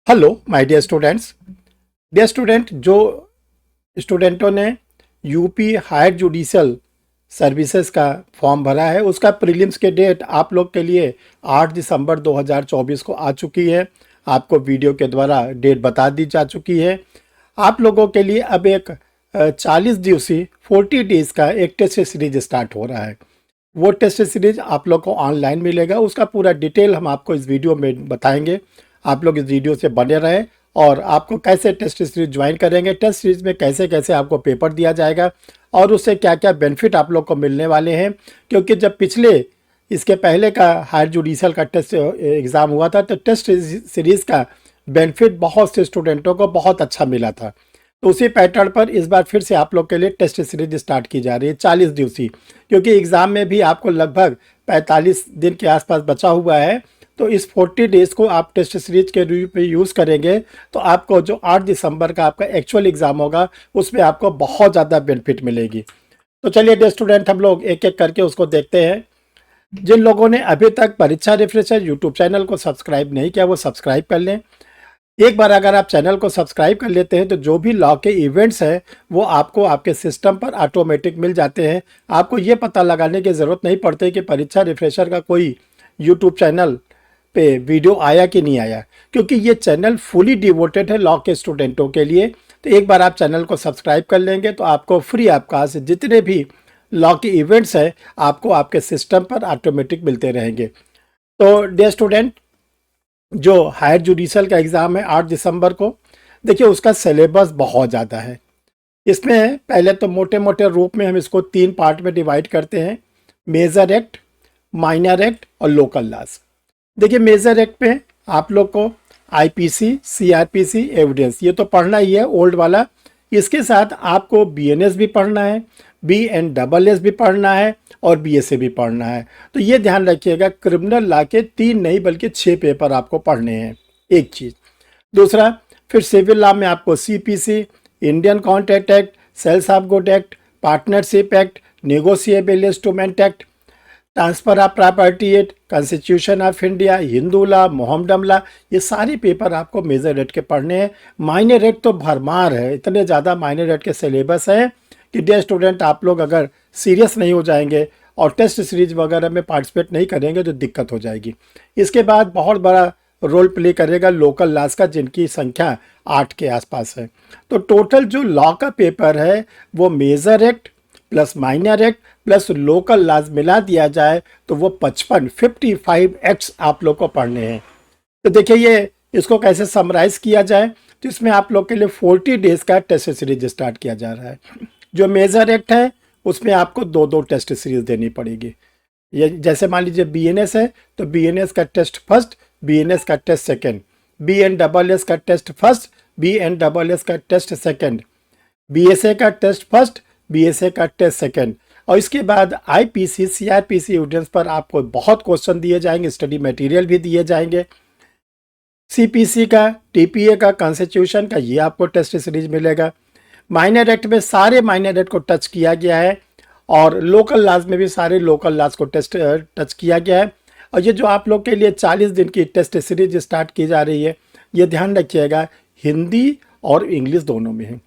Hello my dear students. Dear student, जो स्टूडेंटों ने यूपी हायर जुडिशियल सर्विसेज का फॉर्म भरा है उसका प्रीलिम्स के डेट आप लोग के लिए 8 दिसंबर 2024 को आ चुकी है। आपको वीडियो के द्वारा डेट बता दी जा चुकी है। आप लोगों के लिए अब एक 40 दिवसीय 40 डेज का एक टेस्ट सीरीज स्टार्ट हो रहा है। वो टेस्ट सीरीज आप लोग को ऑनलाइन मिलेगा, उसका पूरा डिटेल हम आपको इस वीडियो में बताएंगे। आप लोग इस वीडियो से बने रहें और आपको कैसे टेस्ट सीरीज ज्वाइन करेंगे, टेस्ट सीरीज में कैसे कैसे आपको पेपर दिया जाएगा और उससे क्या क्या बेनिफिट आप लोग को मिलने वाले हैं। क्योंकि जब इसके पहले का हायर जुडिशियल का टेस्ट एग्ज़ाम हुआ था तो टेस्ट सीरीज़ का बेनिफिट बहुत से स्टूडेंटों को बहुत अच्छा मिला था। तो उसी पैटर्न पर इस बार फिर से आप लोग के लिए टेस्ट सीरीज स्टार्ट की जा रही है 40 दिवसीय, क्योंकि एग्ज़ाम में भी आपको लगभग 45 दिन के आसपास बचा हुआ है। तो इस 40 डेज़ को आप टेस्ट सीरीज के रूप में यूज़ करेंगे तो आपको जो 8 दिसंबर का आपका एक्चुअल एग्ज़ाम होगा उसमें आपको बहुत ज़्यादा बेनिफिट मिलेगी। तो चलिए डियर स्टूडेंट, हम लोग एक एक करके उसको देखते हैं। जिन लोगों ने अभी तक परीक्षा रिफ्रेशर यूट्यूब चैनल को सब्सक्राइब नहीं किया वो सब्सक्राइब कर लें। एक बार अगर आप चैनल को सब्सक्राइब कर लेते हैं तो जो भी लॉ के इवेंट्स हैं वो आपको आपके सिस्टम पर ऑटोमेटिक मिल जाते हैं। आपको ये पता लगाने की ज़रूरत नहीं पड़ती कि परीक्षा रिफ्रेशर का कोई यूट्यूब चैनल पे वीडियो आया कि नहीं आया, क्योंकि ये चैनल फुली डिवोटेड है लॉ के स्टूडेंटों के लिए। तो एक बार आप चैनल को सब्सक्राइब कर लेंगे तो आपको फ्री आपका से जितने भी लॉ के इवेंट्स हैं आपको आपके सिस्टम पर ऑटोमेटिक मिलते रहेंगे। तो डियर स्टूडेंट, जो हायर जुडिशियल का एग्ज़ाम है 8 दिसंबर को, देखिए उसका सिलेबस बहुत ज़्यादा है। इसमें पहले तो मोटे मोटे रूप में हम इसको 3 पार्ट में डिवाइड करते हैं: मेजर एक्ट, माइनर एक्ट और लोकल लॉज। देखिए मेजर एक्ट में आप लोग को आईपीसी, सीआरपीसी, एविडेंस ये तो पढ़ना ही है ओल्ड वाला। इसके साथ आपको बीएनएस भी पढ़ना है, बीएनडबलएस भी पढ़ना है और बीएसए भी पढ़ना है। तो ये ध्यान रखिएगा, क्रिमिनल लॉ के 3 नहीं बल्कि 6 पेपर आपको पढ़ने हैं। एक चीज़। दूसरा, फिर सिविल लॉ में आपको CPC, Indian Contract Act, sales of good act, partnership act, negotiable instrument act, transfer of property act, constitution of India, Hindu law, Mohammedan law, ये सारे पेपर आपको मेजर एक्ट के पढ़ने हैं। माइनर एक्ट तो भरमार है, इतने ज़्यादा माइनर एक्ट के सिलेबस हैं कि डियर स्टूडेंट आप लोग अगर सीरियस नहीं हो जाएंगे और टेस्ट सीरीज वगैरह में पार्टिसिपेट नहीं करेंगे तो दिक्कत हो जाएगी। इसके बाद बहुत बड़ा रोल प्ले करेगा लोकल लॉज का, जिनकी संख्या 8 के आसपास है। तो टोटल जो लॉ का पेपर है वो major act plus minor act plus local laws मिला दिया जाए तो वो 55 एक्ट्स आप लोग को पढ़ने हैं। तो देखिए ये इसको कैसे समराइज किया जाए, तो इसमें आप लोग के लिए 40 डेज का टेस्ट सीरीज स्टार्ट किया जा रहा है। जो मेजर एक्ट है उसमें आपको 2-2 टेस्ट सीरीज देनी पड़ेगी। ये जैसे मान लीजिए बीएनएस है तो बीएनएस का टेस्ट फर्स्ट, बीएनएस का टेस्ट सेकंड, बीएनडबलएस का टेस्ट फर्स्ट, बीएनडबलएस का टेस्ट सेकंड, बीएसए का टेस्ट फर्स्ट, बीएसए का टेस्ट सेकंड। और इसके बाद आईपीसी, सीआरपीसी एविडेंस पर आपको बहुत क्वेश्चन दिए जाएंगे, स्टडी मटेरियल भी दिए जाएंगे। सीपीसी का, टीपीए का, कॉन्स्टिट्यूशन का, ये आपको टेस्ट सीरीज मिलेगा। माइनर एक्ट में सारे माइनर एक्ट को टच किया गया है और लोकल लॉज में भी सारे लोकल लॉज को टच किया गया है। और ये जो आप लोग के लिए 40 दिन की टेस्ट सीरीज स्टार्ट की जा रही है, ये ध्यान रखिएगा हिंदी और इंग्लिश दोनों में है।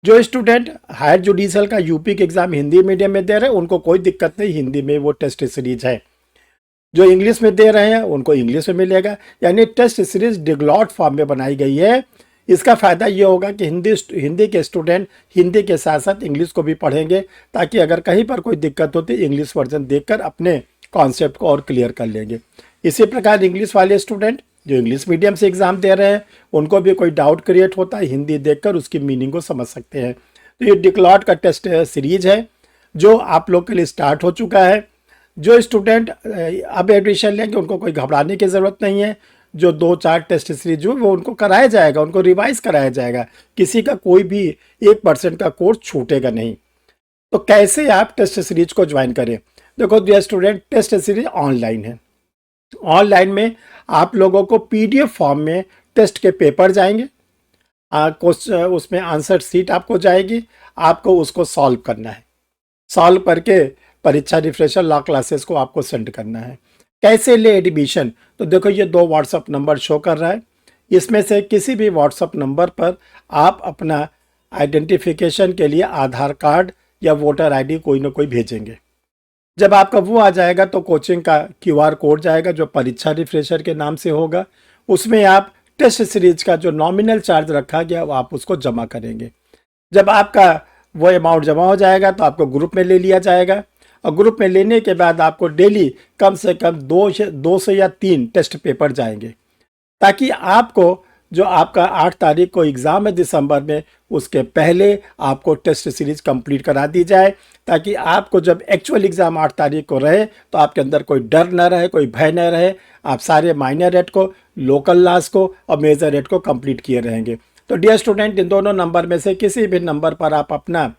जो स्टूडेंट हायर जुडिशियल का यूपी के एग्ज़ाम हिंदी मीडियम में दे रहे हैं उनको कोई दिक्कत नहीं, हिंदी में वो टेस्ट सीरीज है। जो इंग्लिश में दे रहे हैं उनको इंग्लिश में मिलेगा, यानी टेस्ट सीरीज डिग्लॉट फॉर्म में बनाई गई है। इसका फ़ायदा ये होगा कि हिंदी के स्टूडेंट हिंदी के साथ साथ इंग्लिश को भी पढ़ेंगे, ताकि अगर कहीं पर कोई दिक्कत होती इंग्लिश वर्जन देखकर अपने कॉन्सेप्ट को और क्लियर कर लेंगे। इसी प्रकार इंग्लिश वाले स्टूडेंट जो इंग्लिश मीडियम से एग्ज़ाम दे रहे हैं उनको भी कोई डाउट क्रिएट होता है, हिंदी देखकर उसकी मीनिंग को समझ सकते हैं। तो ये डिक्लॉट का टेस्ट सीरीज है जो आप लोग के लिए स्टार्ट हो चुका है। जो स्टूडेंट अब एडमिशन लेंगे उनको कोई घबराने की ज़रूरत नहीं है। जो 2-4 टेस्ट सीरीज जो वो उनको कराया जाएगा, उनको रिवाइज कराया जाएगा, किसी का कोई भी 1% का कोर्स छूटेगा नहीं। तो कैसे आप टेस्ट सीरीज को ज्वाइन करें? देखो dear student, test series online है। ऑनलाइन में आप लोगों को पीडीएफ फॉर्म में टेस्ट के पेपर जाएंगे, उसमें आंसर सीट आपको जाएगी, आपको उसको सॉल्व करना है। सॉल्व करके परीक्षा रिफ्रेशर लॉ क्लासेस को आपको सेंड करना है। कैसे ले एडमिशन? तो देखो ये 2 व्हाट्सअप नंबर शो कर रहा है। इसमें से किसी भी व्हाट्सएप नंबर पर आप अपना आइडेंटिफिकेशन के लिए आधार कार्ड या वोटर आईडी कोई ना कोई भेजेंगे। जब आपका वो आ जाएगा तो कोचिंग का क्यूआर कोड जाएगा जो परीक्षा रिफ्रेशर के नाम से होगा। उसमें आप टेस्ट सीरीज का जो नॉमिनल चार्ज रखा गया वो आप उसको जमा करेंगे। जब आपका वो अमाउंट जमा हो जाएगा तो आपको ग्रुप में ले लिया जाएगा और ग्रुप में लेने के बाद आपको डेली कम से कम 2 से या 3 टेस्ट पेपर जाएंगे, ताकि आपको जो आपका 8 तारीख को एग्ज़ाम है दिसंबर में, उसके पहले आपको टेस्ट सीरीज कंप्लीट करा दी जाए, ताकि आपको जब एक्चुअल एग्ज़ाम 8 तारीख को रहे तो आपके अंदर कोई डर न रहे, कोई भय न रहे। आप सारे माइनर रेट को, लोकल लॉस को और मेजर रेट को कंप्लीट किए रहेंगे। तो डियर स्टूडेंट, इन दोनों नंबर में से किसी भी नंबर पर आप अपना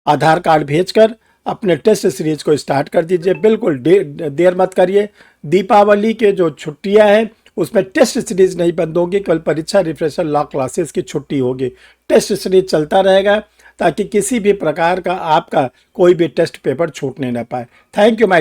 आधार कार्ड भेजकर अपने टेस्ट सीरीज को स्टार्ट कर दीजिए। बिल्कुल देर मत करिए। दीपावली के जो छुट्टियां हैं उसमें टेस्ट सीरीज नहीं बंद होगी, केवल परीक्षा रिफ्रेशर लॉ क्लासेस की छुट्टी होगी। टेस्ट सीरीज चलता रहेगा ताकि किसी भी प्रकार का आपका कोई भी टेस्ट पेपर छूटने ना पाए। Thank you my